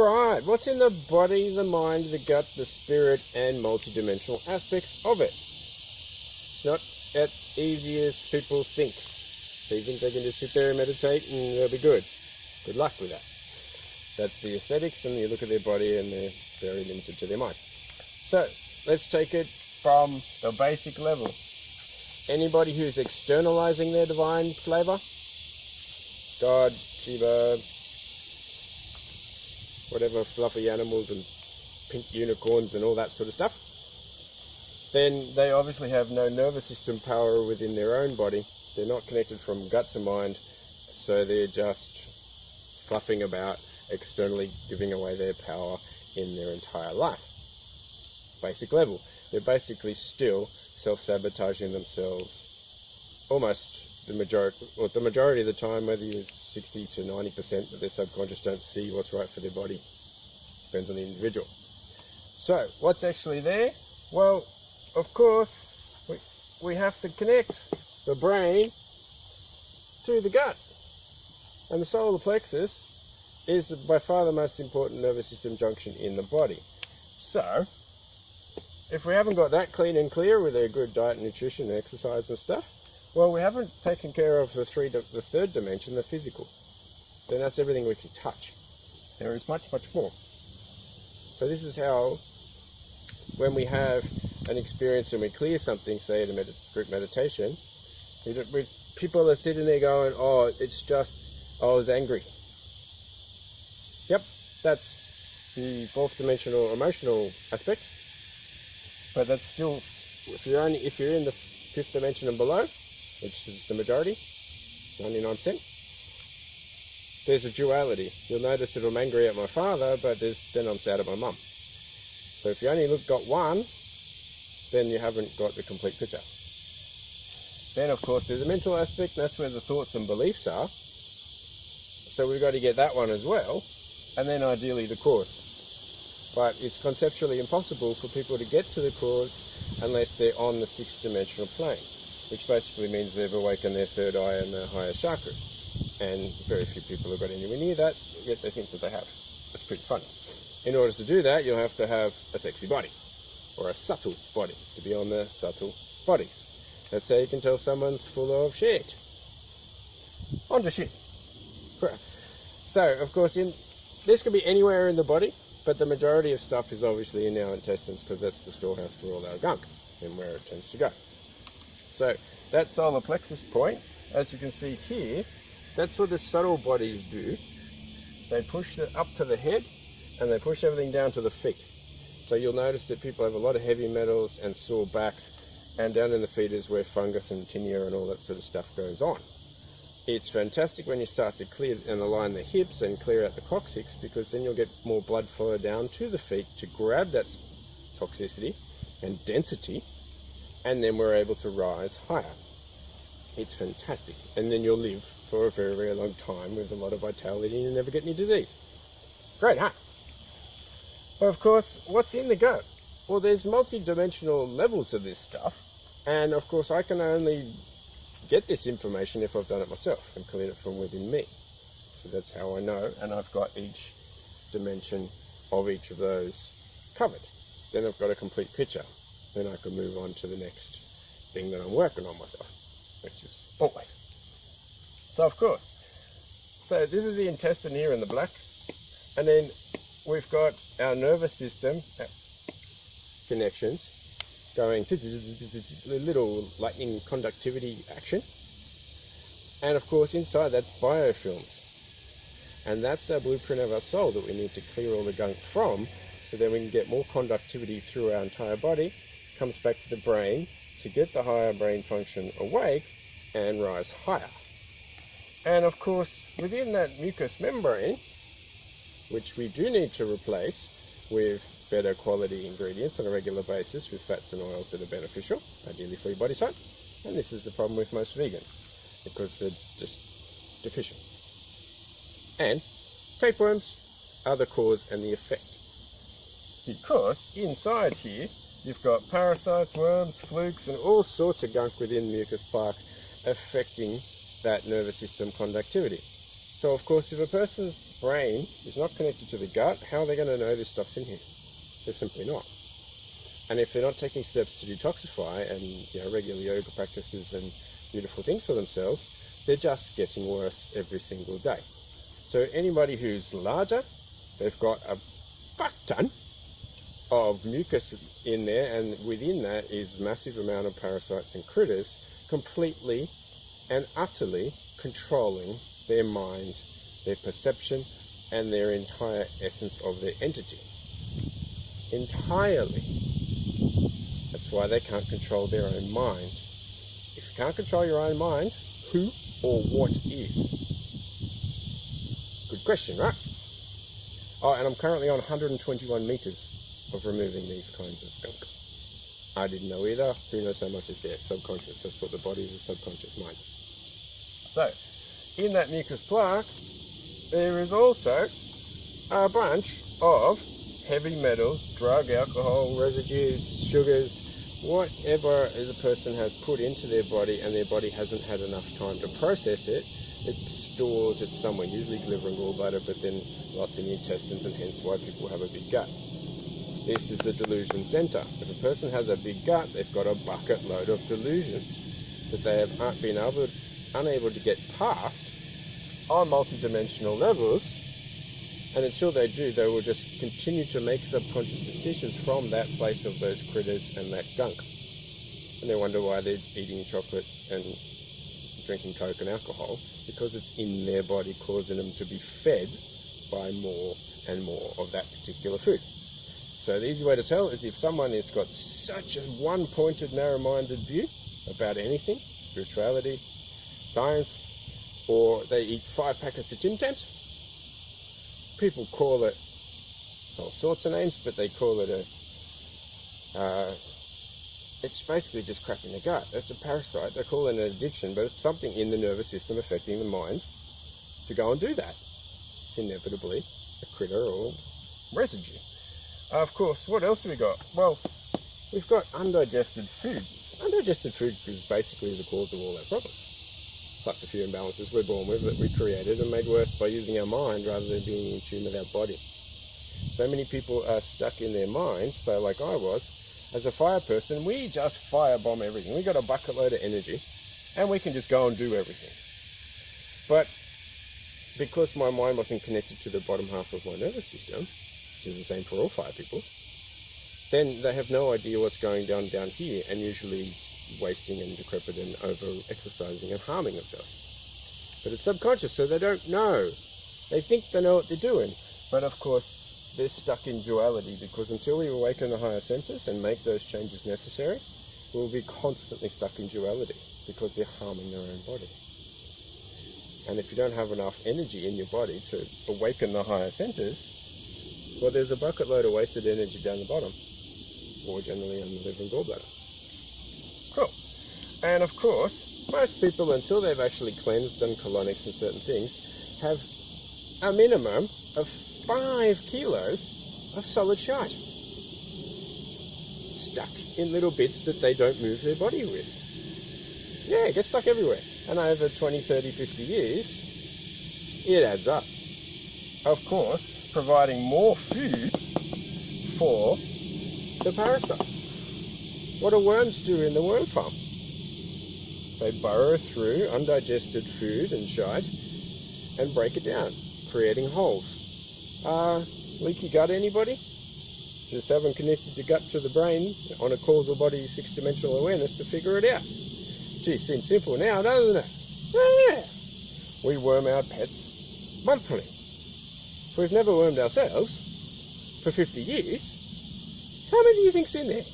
Alright, what's in the body, the mind, the gut, the spirit, and multidimensional aspects of it? It's not as easy as people think. They think they can just sit there and meditate and they'll be good. Good luck with that. That's the aesthetics, and you look at their body and they're very limited to their mind. So, let's take it from the basic level. Anybody who's externalizing their divine flavor, God, Shiva, whatever fluffy animals and pink unicorns and all that sort of stuff, then they obviously have no nervous system power within their own body. They're not connected from gut to mind, so they're just fluffing about, externally giving away their power in their entire life. Basic level. They're basically still self-sabotaging themselves almost the majority of the time, whether you're 60 to 90%, but their subconscious don't see what's right for their body. Depends on the individual. So, what's actually there? Well, of course, we have to connect the brain to the gut. And the solar plexus is by far the most important nervous system junction in the body. So, if we haven't got that clean and clear with a good diet and nutrition and exercise and stuff, well, we haven't taken care of the third dimension, the physical. Then that's everything we can touch. There is much, much more. So this is how, when we have an experience and we clear something, say at a group meditation, people are sitting there going, oh, it's just, I was angry. Yep, that's the fourth dimensional emotional aspect. But that's still, if you're in the fifth dimension and below, which is the majority, 99%, there's a duality. You'll notice that I'm angry at my father, but then I'm sad at my mum. So if you only got one, then you haven't got the complete picture. Then, of course, there's a mental aspect, and that's where the thoughts and beliefs are. So we've got to get that one as well, and then ideally the cause. But it's conceptually impossible for people to get to the cause unless they're on the sixth dimensional plane, which basically means they've awakened their third eye and their higher chakras. And very few people have got anywhere near that, yet they think that they have. It's pretty funny. In order to do that, you'll have to have a sexy body, or a subtle body, to be on the subtle bodies. That's how you can tell someone's full of shit. Onto shit. So, of course, this could be anywhere in the body, but the majority of stuff is obviously in our intestines, because that's the storehouse for all our gunk and where it tends to go. So that solar plexus point, as you can see here, that's what the subtle bodies do. They push it up to the head and they push everything down to the feet. So you'll notice that people have a lot of heavy metals and sore backs, and down in the feet is where fungus and tinea and all that sort of stuff goes on. It's fantastic when you start to clear and align the hips and clear out the coccyx, because then you'll get more blood flow down to the feet to grab that toxicity and density, and then we're able to rise higher. It's fantastic. And then you'll live for a very, very long time with a lot of vitality and you never get any disease. Great, huh? Well, of course, what's in the gut? Well, there's multi-dimensional levels of this stuff, and of course I can only get this information if I've done it myself and cleared it from within me. So that's how I know, and I've got each dimension of each of those covered. Then I've got a complete picture. Then I can move on to the next thing that I'm working on myself, which is always. So of course, so this is the intestine here in the black, and then we've got our nervous system connections going little lightning conductivity action, and of course inside that's biofilms, and that's our blueprint of our soul that we need to clear all the gunk from, so then we can get more conductivity through our entire body, comes back to the brain to get the higher brain function awake and rise higher. And of course within that mucous membrane, which we do need to replace with better quality ingredients on a regular basis with fats and oils that are beneficial, ideally for your body type. And this is the problem with most vegans, because they're just deficient. And tapeworms are the cause and the effect. Because inside here, you've got parasites, worms, flukes, and all sorts of gunk within the mucous plaque affecting that nervous system conductivity. So of course, if a person's brain is not connected to the gut, how are they going to know this stuff's in here? They're simply not. And if they're not taking steps to detoxify and regular yoga practices and beautiful things for themselves, they're just getting worse every single day. So anybody who's larger, they've got a fuck ton of mucus in there, and within that is massive amount of parasites and critters completely and utterly controlling their mind, their perception, and their entire essence of their entity. Entirely. That's why they can't control their own mind. If you can't control your own mind, who or what is? Good question, right? Oh, and I'm currently on 121 meters of removing these kinds of gunk. I didn't know either. Who knows how much is there? Subconscious. That's what the body is, a subconscious mind. So, in that mucus plaque, there is also a bunch of heavy metals, drug, alcohol, residues, sugars, whatever as a person has put into their body and their body hasn't had enough time to process it, it stores it somewhere, usually liver and gallbladder, but then lots in the intestines, and hence why people have a big gut. This is the delusion center. If a person has a big gut, they've got a bucket load of delusions that they have been unable to get past on multidimensional levels. And until they do, they will just continue to make subconscious decisions from that place of those critters and that gunk. And they wonder why they're eating chocolate and drinking Coke and alcohol, because it's in their body causing them to be fed by more and more of that particular food. So the easy way to tell is if someone has got such a one-pointed, narrow-minded view about anything, spirituality, science, or they eat 5 packets of Tim Tams. People call it all sorts of names, but they call it it's basically just crap in the gut. That's a parasite. They call it an addiction, but it's something in the nervous system affecting the mind to go and do that. It's inevitably a critter or residue. Of course, what else have we got? Well, we've got undigested food. Undigested food is basically the cause of all our problems. Plus a few imbalances we're born with that we created and made worse by using our mind rather than being in tune with our body. So many people are stuck in their minds, so like I was, as a fire person, we just firebomb everything. We got a bucket load of energy and we can just go and do everything. But because my mind wasn't connected to the bottom half of my nervous system, which is the same for all fire people, then they have no idea what's going down here, and usually wasting and decrepit and over-exercising and harming themselves. But it's subconscious, so they don't know. They think they know what they're doing. But of course, they're stuck in duality, because until we awaken the higher centers and make those changes necessary, we'll be constantly stuck in duality because they're harming their own body. And if you don't have enough energy in your body to awaken the higher centers, well, there's a bucket load of wasted energy down the bottom, or generally on the liver and gallbladder. Cool. And of course, most people, until they've actually cleansed and colonics and certain things, have a minimum of 5 kilos of solid shite stuck in little bits that they don't move their body with. Yeah, it gets stuck everywhere. And over 20, 30, 50 years, it adds up. Of course, providing more food for the parasites. What do worms do in the worm farm? They burrow through undigested food and shite and break it down, creating holes. Leaky gut, anybody? Just haven't connected your gut to the brain on a causal body 6-dimensional awareness to figure it out. Gee, seems simple now, doesn't it? Yeah. We worm our pets monthly. If we've never wormed ourselves for 50 years, how many do you think's in there?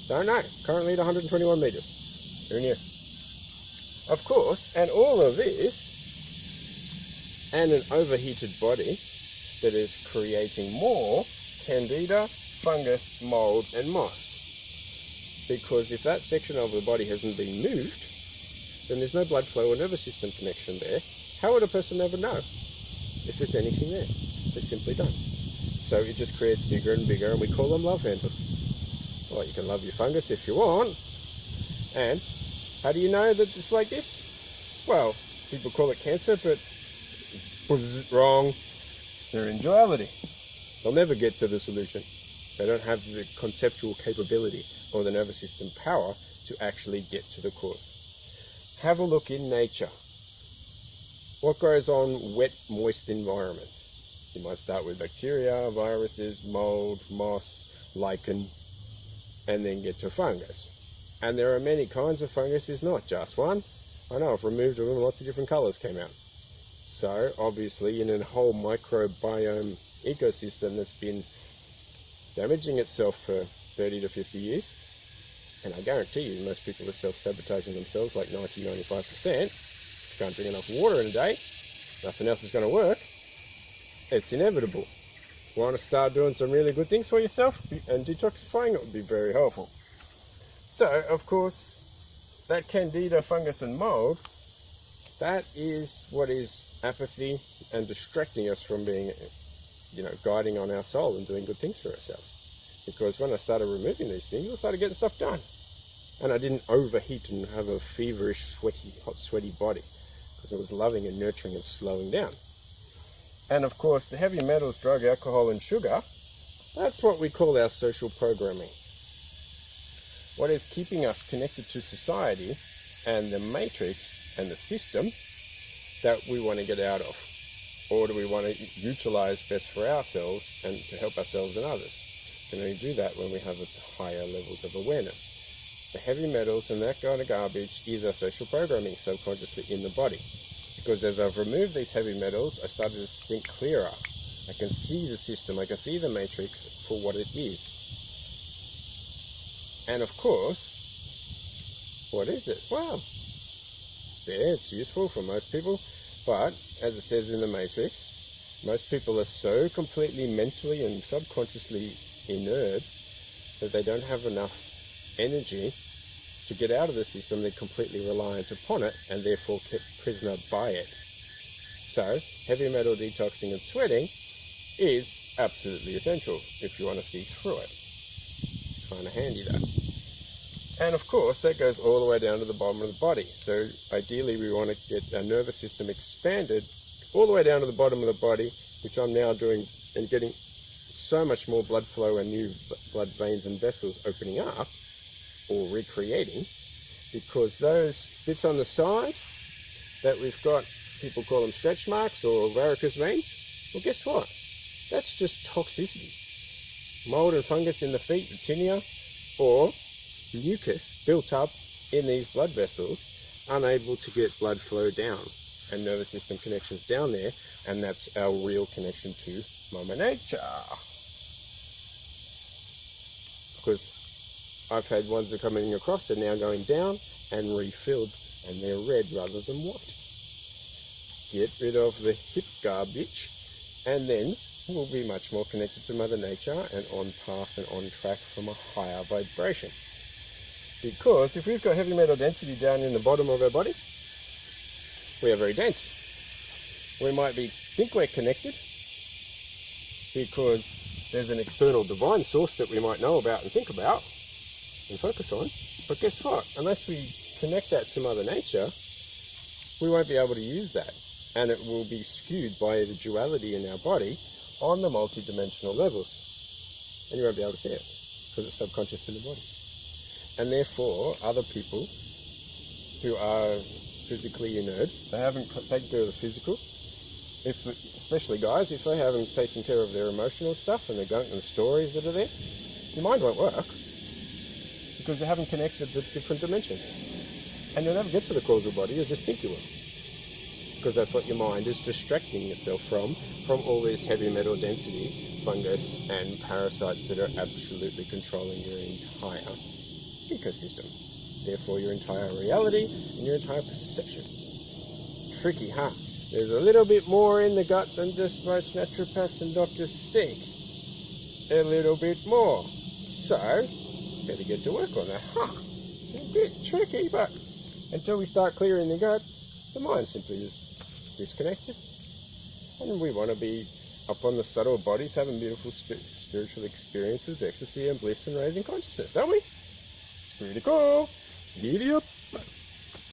Don't know. Currently at 121 meters. Who knew? Of course, and all of this, and an overheated body that is creating more candida, fungus, mold, and moss. Because if that section of the body hasn't been moved, then there's no blood flow or nervous system connection there. How would a person ever know if there's anything there? They simply don't. So it just creates bigger and bigger, and we call them love handles. Well, you can love your fungus if you want. And how do you know that it's like this? Well, people call it cancer, but Wrong. They're in duality. They'll never get to the solution. They don't have the conceptual capability or the nervous system power to actually get to the cause. Have a look in nature. What goes on wet, moist environments? You might start with bacteria, viruses, mold, moss, lichen, and then get to fungus. And there are many kinds of fungus, it's not just one. I know, I've removed them and lots of different colours came out. So, obviously, in a whole microbiome ecosystem that's been damaging itself for 30 to 50 years, and I guarantee you most people are self-sabotaging themselves like 90-95%. If you can't drink enough water in a day, nothing else is going to work. It's inevitable. Want to start doing some really good things for yourself, and detoxifying, it would be very helpful. So, of course, that candida, fungus and mold, that is what is apathy and distracting us from being, guiding on our soul and doing good things for ourselves. Because when I started removing these things, I started getting stuff done. And I didn't overheat and have a feverish, hot, sweaty body, because I was loving and nurturing and slowing down. And of course, the heavy metals, drug, alcohol and sugar, that's what we call our social programming. What is keeping us connected to society and the matrix and the system that we want to get out of? Or do we want to utilize best for ourselves and to help ourselves and others? We can only do that when we have higher levels of awareness. The heavy metals and that kind of garbage is our social programming subconsciously in the body. Because as I've removed these heavy metals, I started to think clearer. I can see the system, I can see the matrix for what it is. And of course, what is it? Well, it's useful for most people, but as it says in the matrix, most people are so completely mentally and subconsciously inert that they don't have enough energy to get out of the system. They're completely reliant upon it and therefore kept prisoner by it. So heavy metal detoxing and sweating is absolutely essential if you want to see through it. Kind of handy that. And of course that goes all the way down to the bottom of the body. So ideally we want to get our nervous system expanded all the way down to the bottom of the body, which I'm now doing and getting so much more blood flow and new blood veins and vessels opening up or recreating, because those bits on the side that we've got, people call them stretch marks or varicose veins, well guess what? That's just toxicity. Mold and fungus in the feet, the tinea, or mucus built up in these blood vessels, unable to get blood flow down and nervous system connections down there, and that's our real connection to Mama Nature. Because I've had ones that are coming across, they're now going down and refilled, and they're red rather than white. Get rid of the hip garbage, and then we'll be much more connected to Mother Nature and on path and on track from a higher vibration. Because if we've got heavy metal density down in the bottom of our body, we are very dense. We might think we're connected because there's an external divine source that we might know about and think about and focus on. But guess what? Unless we connect that to Mother Nature, we won't be able to use that. And it will be skewed by the duality in our body on the multi-dimensional levels. And you won't be able to see it because it's subconscious in the body. And therefore, other people who are physically inert, they haven't taken care of the physical, especially guys, if they haven't taken care of their emotional stuff and the gunk and the stories that are there, your mind won't work because you haven't connected the different dimensions. And you'll never get to the causal body, you'll just think you will. Because that's what your mind is distracting yourself from all this heavy metal density, fungus and parasites that are absolutely controlling your entire ecosystem. Therefore your entire reality and your entire perception. Tricky, huh? There's a little bit more in the gut than just most naturopaths and doctors think. A little bit more. So, better get to work on that, huh? It's a bit tricky, but until we start clearing the gut, the mind simply is disconnected. And we want to be up on the subtle bodies, having beautiful spiritual experiences, ecstasy and bliss and raising consciousness, don't we? It's pretty cool. Giddy up.